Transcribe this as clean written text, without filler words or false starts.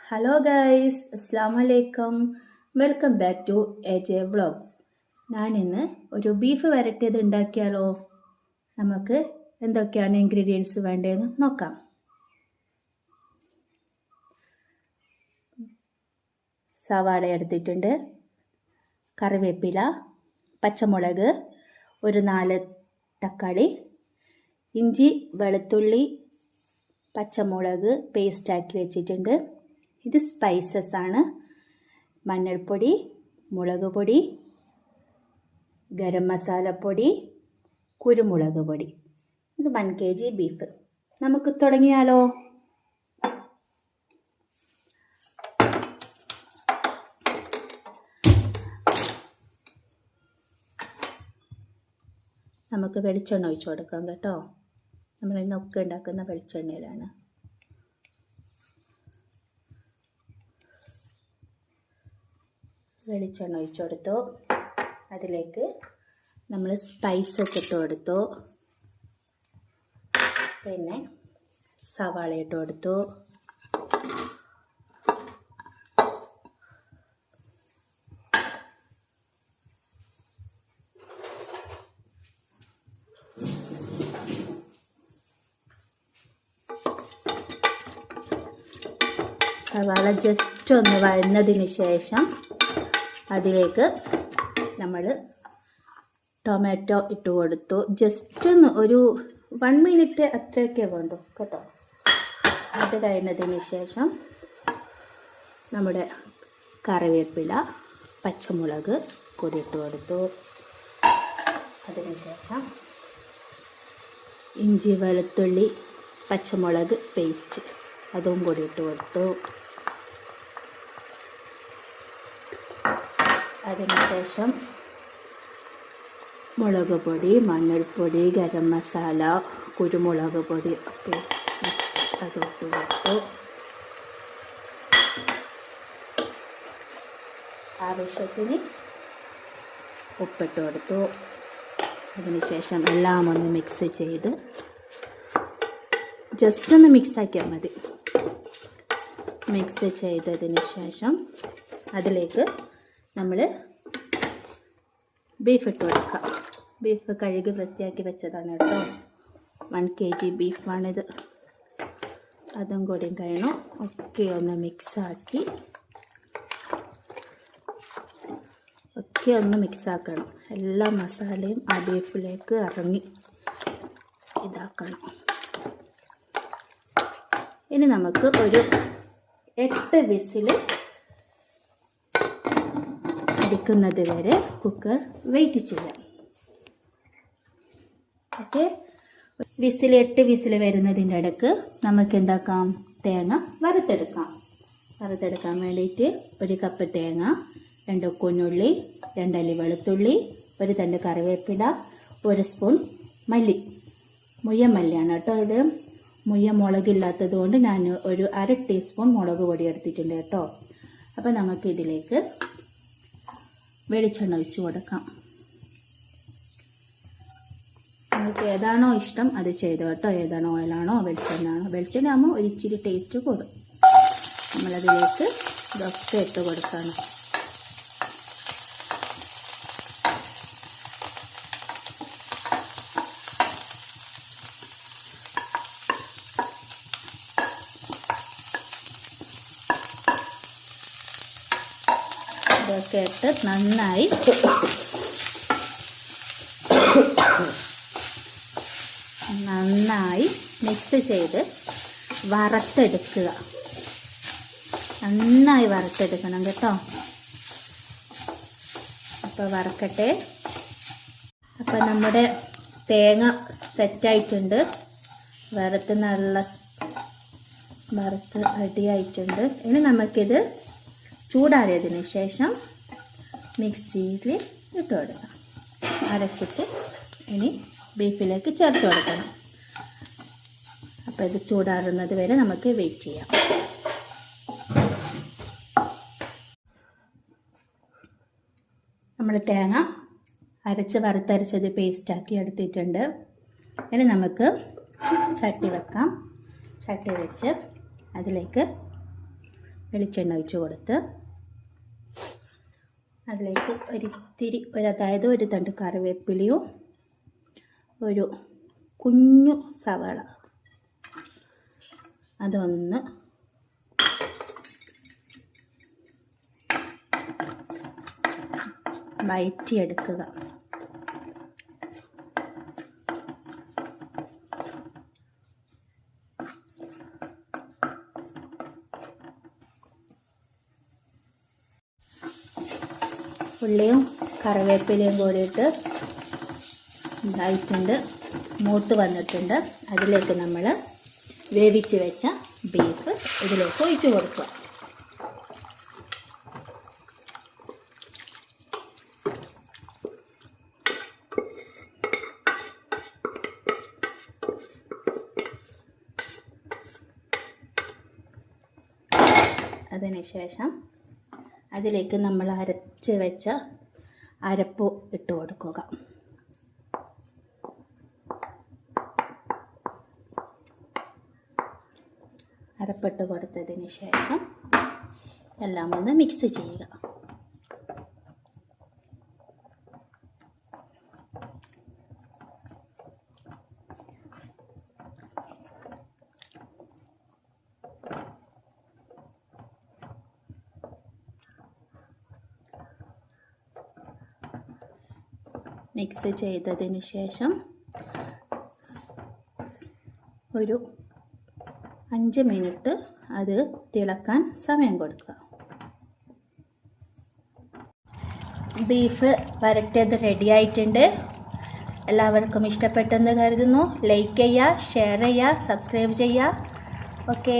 Hello guys, അസ്സാം വലൈക്കും. Welcome back to AJ vlogs. ഞാനിന്ന് ഒരു ബീഫ് വരട്ടിയത് ഉണ്ടാക്കിയാലോ? നമുക്ക് എന്തൊക്കെയാണ് ഇൻഗ്രീഡിയൻസ് വേണ്ടതെന്ന് നോക്കാം. സവാള എടുത്തിട്ടുണ്ട്, കറിവേപ്പില, പച്ചമുളക്, ഒരു 4 തക്കാളി, ഇഞ്ചി വെളുത്തുള്ളി പച്ചമുളക് പേസ്റ്റാക്കി വെച്ചിട്ടുണ്ട്. ഇത് സ്പൈസസ് ആണ്: മഞ്ഞൾപ്പൊടി, മുളക് പൊടി, ഗരം മസാലപ്പൊടി, കുരുമുളക് പൊടി. ഇത് 1 kg ബീഫ്. നമുക്ക് തുടങ്ങിയാലോ? നമുക്ക് വെളിച്ചെണ്ണ ഒഴിച്ചു കൊടുക്കാം കേട്ടോ. നമ്മളിന്നൊക്കെ ഉണ്ടാക്കുന്ന വെളിച്ചെണ്ണയിലാണ്. വെളിച്ചെണ്ണ ഒഴിച്ചു കൊടുത്തു. അതിലേക്ക് നമ്മൾ സ്പൈസസ് ഇട്ട് കൊടുത്തു. പിന്നെ സവാള ഇട്ട് കൊടുത്തു. സവാള ജസ്റ്റ് ഒന്ന് വഴന്നതിന് ശേഷം അതിലേക്ക് നമ്മൾ ടൊമാറ്റോ ഇട്ട് കൊടുത്തു. ജസ്റ്റ് ഒന്ന് ഒരു 1 മിനിറ്റ് അത്രയൊക്കെ വേണ്ടു കേട്ടോ. അത് കഴിഞ്ഞതിന് ശേഷം നമ്മുടെ കറിവേപ്പില, പച്ചമുളക് കൂടി ഇട്ട് കൊടുത്തു. അതിനുശേഷം ഇഞ്ചി വെളുത്തുള്ളി പച്ചമുളക് പേസ്റ്റ് അതും കൂടി ഇട്ട് കൊടുത്തു. അതിനുശേഷം മുളക് പൊടി, മഞ്ഞൾപ്പൊടി, ഗരം മസാല, കുരുമുളക് പൊടി ഒക്കെ അതിട്ട് കൊടുത്തു. ആവശ്യത്തിന് ഉപ്പിട്ട് കൊടുത്തു. അതിനുശേഷം എല്ലാം ഒന്ന് മിക്സ് ചെയ്ത് ജസ്റ്റ് ഒന്ന് മിക്സാക്കിയാൽ മതി. മിക്സ് ചെയ്തതിന് ശേഷം അതിലേക്ക് നമ്മൾ ബീഫ് ഇട്ട് കൊടുക്കാം. ബീഫ് കഴുകി വൃത്തിയാക്കി വെച്ചതാണ് കേട്ടോ. 1 kg ബീഫാണിത്. അതും കൂടി കഴിഞ്ഞു. ഒക്കെ ഒന്ന് മിക്സാക്കി മിക്സാക്കണം. എല്ലാ മസാലയും ആ ബീഫിലേക്ക് ഇറങ്ങി ഇതാക്കണം. ഇനി നമുക്ക് ഒരു 8 വിസിൽ അടിക്കുന്നത് വരെ കുക്കർ വെയിറ്റ് ചെയ്യാം. ഓക്കെ, 8 വിസിൽ വരുന്നതിൻ്റെ ഇടയ്ക്ക് നമുക്ക് എന്താക്കാം, തേങ്ങ വറുത്തെടുക്കാൻ വേണ്ടിയിട്ട് 1 കപ്പ് തേങ്ങ, 2 കുഞ്ഞുള്ളി, 2 അല്ലി വെളുത്തുള്ളി, 1 തണ്ട് കറിവേപ്പില, 1 സ്പൂൺ മല്ലി. മുയ്യമല്ലിയാണ് കേട്ടോ ഇത്. മുയ്യ മുളകില്ലാത്തത് കൊണ്ട് ഞാൻ ഒരു 1/2 ടീസ്പൂൺ മുളക് പൊടി എടുത്തിട്ടുണ്ട് കേട്ടോ. അപ്പോൾ നമുക്ക് ഇതിലേക്ക് വെളിച്ചെണ്ണ ഒഴിച്ച് കൊടുക്കാം. നിങ്ങൾക്ക് ഏതാണോ ഇഷ്ടം അത് ചെയ്തു കേട്ടോ. ഏതാണോ ഓയിലാണോ വെളിച്ചെണ്ണ ആകുമ്പോൾ ഒരു ഇച്ചിരി ടേസ്റ്റ് കൂടും. നമ്മളതിലേക്ക് ഇതൊക്കെ ഇട്ട് കൊടുക്കണം. ഇതൊക്കെ ഇട്ട് നന്നായി മിക്സ് ചെയ്ത് വറുത്തെടുക്കുക. നന്നായി വറുത്തെടുക്കണം കേട്ടോ. അപ്പോൾ വറക്കട്ടെ. അപ്പോൾ നമ്മുടെ തേങ്ങ സെറ്റായിട്ടുണ്ട്. വറുത്ത് റെഡിയായിട്ടുണ്ട്. ഇനി നമുക്കിത് ചൂടാറിയതിന് ശേഷം മിക്സിയിൽ ഇട്ട് കൊടുക്കാം. അരച്ചിട്ട് ഇനി ബീഫിലേക്ക് ചേർത്ത് കൊടുക്കണം. അപ്പോൾ ഇത് ചൂടാറുന്നത് വരെ നമുക്ക് വെയിറ്റ് ചെയ്യാം. നമ്മൾ തേങ്ങ വറുത്തരച്ചത് പേസ്റ്റാക്കി എടുത്തിട്ടുണ്ട്. ഇനി നമുക്ക് ചട്ടി വെക്കാം. ചട്ടി വെച്ച് അതിലേക്ക് വെളിച്ചെണ്ണ ഒഴിച്ച് കൊടുത്ത് അതിലേക്ക് ഒരിത്തിരി അതായത് ഒരു തണ്ട് കറിവേപ്പിലയും ഒരു കുഞ്ഞു സവാള അതൊന്ന് വഴറ്റിയെടുക്കുക. ഉള്ളിയും കറിവേപ്പിലയും കൂടിയിട്ട് ഇതായിട്ടുണ്ട്, മൂത്ത് വന്നിട്ടുണ്ട്. അതിലേക്ക് നമ്മൾ വേവിച്ച് വെച്ച ബീഫ് ഇതിലേക്ക് ഒഴിച്ച് കൊടുക്കുക. അതിനുശേഷം അതിലേക്ക് നമ്മൾ അരച്ച് വെച്ച അരപ്പ് ഇട്ട് കൊടുക്കുക. അരപ്പിട്ട് കൊടുത്തതിന് ശേഷം എല്ലാം ഒന്ന് മിക്സ് ചെയ്യുക. മിക്സ് ചെയ്തതിന് ശേഷം ഒരു 5 മിനിറ്റ് അത് തിളക്കാൻ സമയം കൊടുക്കുക. ബീഫ് വരട്ടിയത് റെഡി ആയിട്ടുണ്ട്. എല്ലാവർക്കും ഇഷ്ടപ്പെട്ടെന്ന് കരുതുന്നു. ലൈക്ക് ചെയ്യുക, ഷെയർ ചെയ്യുക, സബ്സ്ക്രൈബ് ചെയ്യുക. ഓക്കേ.